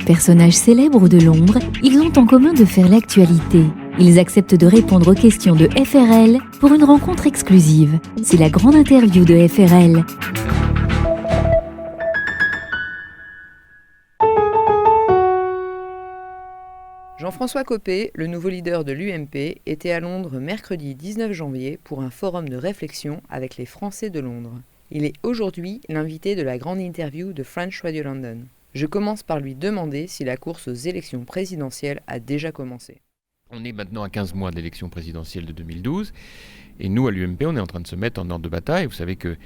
Personnages célèbres ou de l'ombre, ils ont en commun de faire l'actualité. Ils acceptent de répondre aux questions de FRL pour une rencontre exclusive. C'est la grande interview de FRL. Jean-François Copé, le nouveau leader de l'UMP, était à Londres mercredi 19 janvier pour un forum de réflexion avec les Français de Londres. Il est aujourd'hui l'invité de la grande interview de French Radio London. Je commence par lui demander si la course aux élections présidentielles a déjà commencé. On est maintenant à 15 mois de l'élection présidentielle de 2012 et nous à l'UMP on est en train de se mettre en ordre de bataille. Vous savez que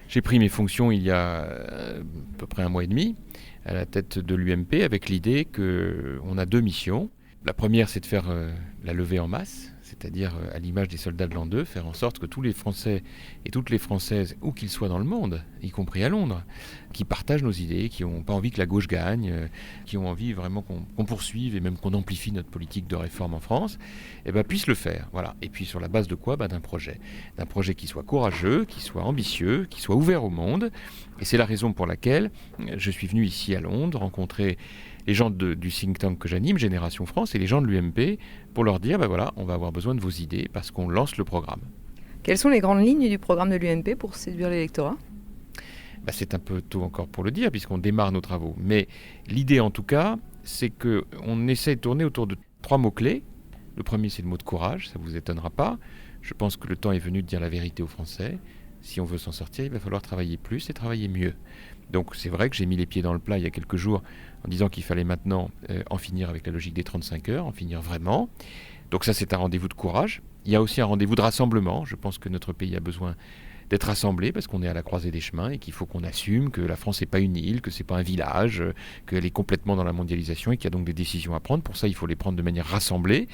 j'ai pris mes fonctions il y a à peu près un mois et demi à la tête de l'UMP avec l'idée qu'on a deux missions. La première c'est de faire la levée en masse, c'est-à-dire à l'image des soldats de l'an 2, faire en sorte que tous les Français et toutes les Françaises, où qu'ils soient dans le monde, y compris à Londres, qui partagent nos idées, qui n'ont pas envie que la gauche gagne, qui ont envie vraiment qu'on poursuive et même qu'on amplifie notre politique de réforme en France, puissent le faire. Voilà. Et puis sur la base de quoi ? D'un projet qui soit courageux, qui soit ambitieux, qui soit ouvert au monde. Et c'est la raison pour laquelle je suis venu ici à Londres rencontrer les gens du think tank que j'anime, Génération France, et les gens de l'UMP, pour leur dire, on va avoir besoin de vos idées parce qu'on lance le programme. Quelles sont les grandes lignes du programme de l'UMP pour séduire l'électorat ? C'est un peu tôt encore pour le dire, puisqu'on démarre nos travaux. Mais l'idée, en tout cas, c'est qu'on essaie de tourner autour de 3 mots-clés. Le premier, c'est le mot de courage, ça ne vous étonnera pas. Je pense que le temps est venu de dire la vérité aux Français. Si on veut s'en sortir, il va falloir travailler plus et travailler mieux. Donc c'est vrai que j'ai mis les pieds dans le plat il y a quelques jours en disant qu'il fallait maintenant en finir avec la logique des 35 heures, en finir vraiment. Donc ça c'est un rendez-vous de courage. Il y a aussi un rendez-vous de rassemblement. Je pense que notre pays a besoin d'être rassemblé parce qu'on est à la croisée des chemins et qu'il faut qu'on assume que la France n'est pas une île, que c'est pas un village, qu'elle est complètement dans la mondialisation et qu'il y a donc des décisions à prendre. Pour ça, il faut les prendre de manière rassemblée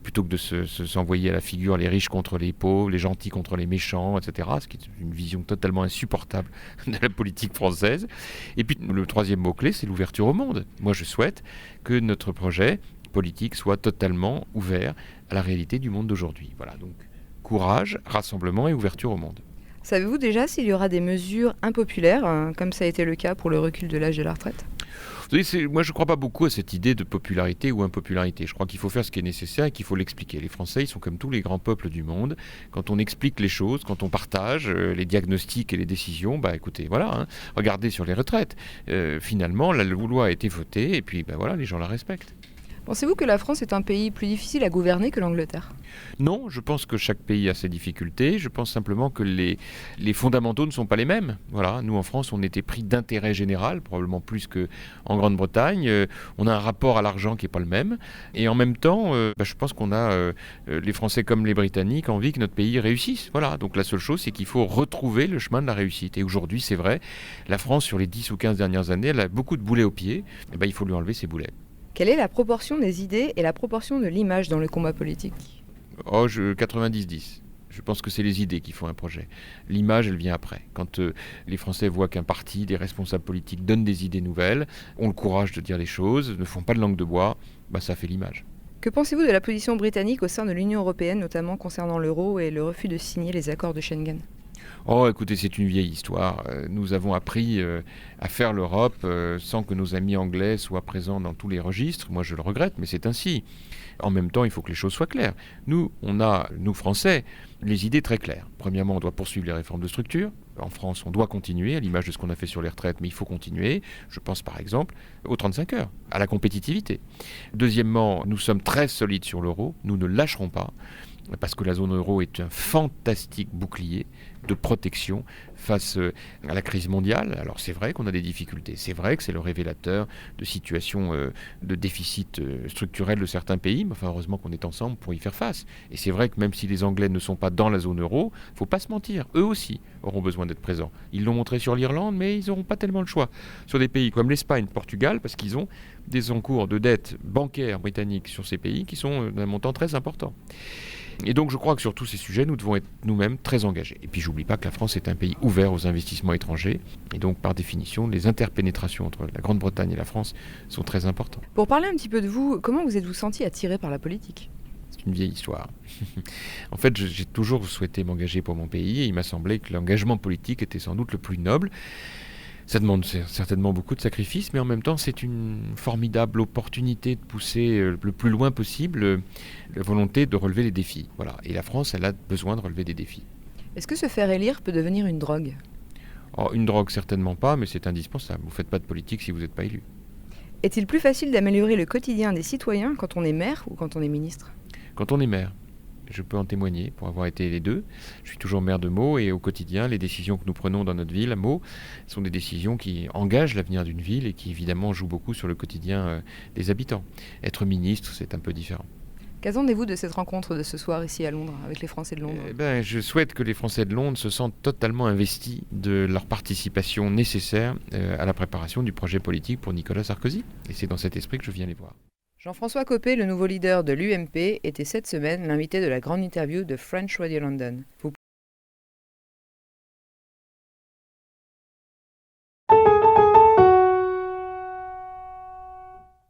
plutôt que de s'envoyer à la figure les riches contre les pauvres, les gentils contre les méchants, etc. Ce qui est une vision totalement insupportable de la politique française. Et puis le troisième mot-clé, c'est l'ouverture au monde. Moi, je souhaite que notre projet politique soit totalement ouvert à la réalité du monde d'aujourd'hui. Voilà, donc courage, rassemblement et ouverture au monde. Savez-vous déjà s'il y aura des mesures impopulaires, comme ça a été le cas pour le recul de l'âge de la retraite ? Vous savez, moi je ne crois pas beaucoup à cette idée de popularité ou impopularité. Je crois qu'il faut faire ce qui est nécessaire et qu'il faut l'expliquer. Les Français, ils sont comme tous les grands peuples du monde. Quand on explique les choses, quand on partage les diagnostics et les décisions, écoutez, voilà, regardez sur les retraites. Finalement, la loi a été votée et puis les gens la respectent. Pensez-vous que la France est un pays plus difficile à gouverner que l'Angleterre ? Non, je pense que chaque pays a ses difficultés. Je pense simplement que les fondamentaux ne sont pas les mêmes. Voilà, nous en France, on était pris d'intérêt général, probablement plus qu'en Grande-Bretagne. On a un rapport à l'argent qui n'est pas le même. Et en même temps, je pense qu'on a, les Français comme les Britanniques, envie que notre pays réussisse. Voilà, donc la seule chose, c'est qu'il faut retrouver le chemin de la réussite. Et aujourd'hui, c'est vrai, la France, sur les 10 ou 15 dernières années, elle a beaucoup de boulets aux pieds. Il faut lui enlever ses boulets. Quelle est la proportion des idées et la proportion de l'image dans le combat politique ? 90-10. Je pense que c'est les idées qui font un projet. L'image, elle vient après. Quand les Français voient qu'un parti, des responsables politiques donnent des idées nouvelles, ont le courage de dire les choses, ne font pas de langue de bois, ça fait l'image. Que pensez-vous de la position britannique au sein de l'Union européenne, notamment concernant l'euro et le refus de signer les accords de Schengen ? Écoutez, c'est une vieille histoire. Nous avons appris à faire l'Europe sans que nos amis anglais soient présents dans tous les registres. Moi, je le regrette, mais c'est ainsi. En même temps, il faut que les choses soient claires. Nous, nous Français, les idées très claires. Premièrement, on doit poursuivre les réformes de structure. En France, on doit continuer, à l'image de ce qu'on a fait sur les retraites, mais il faut continuer. Je pense par exemple aux 35 heures, à la compétitivité. Deuxièmement, nous sommes très solides sur l'euro. Nous ne lâcherons pas. Parce que la zone euro est un fantastique bouclier de protection face à la crise mondiale. Alors c'est vrai qu'on a des difficultés, c'est vrai que c'est le révélateur de situations de déficit structurel de certains pays, mais heureusement qu'on est ensemble pour y faire face. Et c'est vrai que même si les Anglais ne sont pas dans la zone euro, il ne faut pas se mentir, eux aussi auront besoin d'être présents. Ils l'ont montré sur l'Irlande, mais ils n'auront pas tellement le choix. Sur des pays comme l'Espagne, Portugal, parce qu'ils ont des encours de dette bancaire britannique sur ces pays qui sont d'un montant très important. Et donc je crois que sur tous ces sujets, nous devons être nous-mêmes très engagés. Et puis j'oublie pas que la France est un pays ouvert aux investissements étrangers. Et donc par définition, les interpénétrations entre la Grande-Bretagne et la France sont très importantes. Pour parler un petit peu de vous, comment vous êtes-vous senti attiré par la politique ? C'est une vieille histoire. En fait, j'ai toujours souhaité m'engager pour mon pays et il m'a semblé que l'engagement politique était sans doute le plus noble. Ça demande certainement beaucoup de sacrifices, mais en même temps, c'est une formidable opportunité de pousser le plus loin possible la volonté de relever les défis. Voilà. Et la France, elle a besoin de relever des défis. Est-ce que se faire élire peut devenir une drogue ? Une drogue, certainement pas, mais c'est indispensable. Vous ne faites pas de politique si vous n'êtes pas élu. Est-il plus facile d'améliorer le quotidien des citoyens quand on est maire ou quand on est ministre ? Quand on est maire, je peux en témoigner pour avoir été les deux. Je suis toujours maire de Meaux et au quotidien, les décisions que nous prenons dans notre ville, à Meaux, sont des décisions qui engagent l'avenir d'une ville et qui évidemment jouent beaucoup sur le quotidien des habitants. Être ministre, c'est un peu différent. Qu'attendez-vous de cette rencontre de ce soir ici à Londres avec les Français de Londres ? Je souhaite que les Français de Londres se sentent totalement investis de leur participation nécessaire à la préparation du projet politique pour Nicolas Sarkozy. Et c'est dans cet esprit que je viens les voir. Jean-François Copé, le nouveau leader de l'UMP, était cette semaine l'invité de la grande interview de French Radio London. Vous